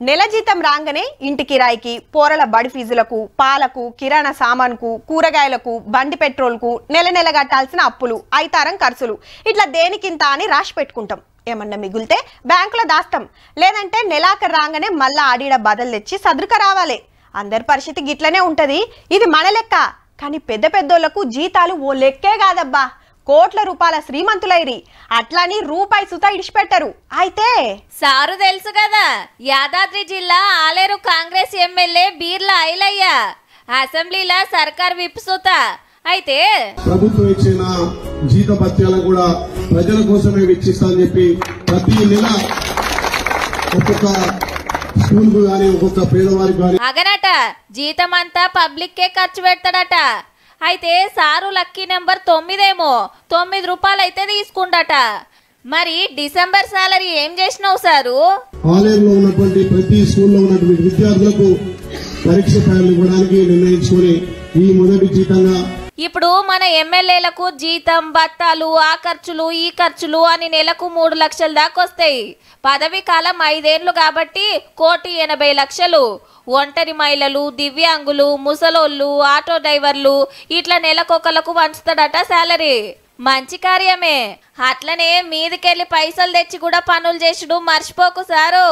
నెల జీతం రాగానే ఇంటి కిరాయికి, పోరల బడి ఫీజులకు, పాలకు, కిరాణా సామాన్కు, కూరగాయలకు, బండి పెట్రోల్కు నెల నెల కట్టాల్సిన అప్పులు, ఐతారం ఖర్చులు ఇట్లా దేనికింత అని రాసి పెట్టుకుంటాం. ఏమన్నా మిగులితే బ్యాంకులో దాస్తాం, లేదంటే నెలాఖరు రాగానే మళ్ళా ఆడిడ బదలు తెచ్చి సదురుక రావాలి. అందరి పరిస్థితి గిట్లనే ఉంటది. ఇది మన లెక్క. కానీ పెద్ద పెద్దోళ్లకు జీతాలు ఓ లెక్కే కాదబ్బా, కోట్ల రూపాయల శ్రీమంతులైరి. అట్లాని రూపాయి సుత ఇడిచిపెట్టరు. అయితే సారు తెలుసు కదా, యాదాద్రి జిల్లా ఆలేరు కాంగ్రెస్ ఎమ్మెల్యే బీర్ల ఐలయ్య అసెంబ్లీలో సర్కార్ విప్ సుత. అయితే ప్రభుత్వం ఇచ్చిన జీతభత్యాలను కూడా ప్రజల కోసమే వెచ్చిస్తామని చెప్పి ప్రతి నెల ఒక్కొక్క స్కూల్ కు గానీ ఒక్కొక్క పేదవారికి గానీ అగనట జీతం అంతా పబ్లిక్ కే ఖర్చు పెడతాడట. అయితే సారు లక్కీ నెంబర్ 9 ఏమో 9 రూపాయలు అయితే తీసుకుంటాట. మరి డిసెంబర్ సాలరీ ఏం చేసినావు సారు? ఆలయంలో ఉన్నటువంటి ప్రతి స్కూల్లో ఉన్నటువంటి విద్యార్థులకు పరీక్ష ఫైళ్లు ఇవ్వడానికి నిర్ణయించుకుని ఈ మొదటి జీతంగా ఇప్పుడు మన ఎమ్మెల్యేలకు జీతం, బత్తాలు, ఆ ఖర్చులు, ఈ ఖర్చులు అని నెలకు 3 లక్షల దాకా వస్తాయి. పదవి కాలం 5 ఏళ్లు కాబట్టి 1,80,00,000. ఒంటరి మహిళలు, దివ్యాంగులు, ముసలోళ్ళు, ఆటో డ్రైవర్లు ఇట్లా నెలకొకలకు వంచుతాడట సాలరీ. మంచి కార్యమే. అట్లనే మీదికెళ్ళి పైసలు తెచ్చి కూడా పనులు చేసుడు మర్చిపోకు సారు.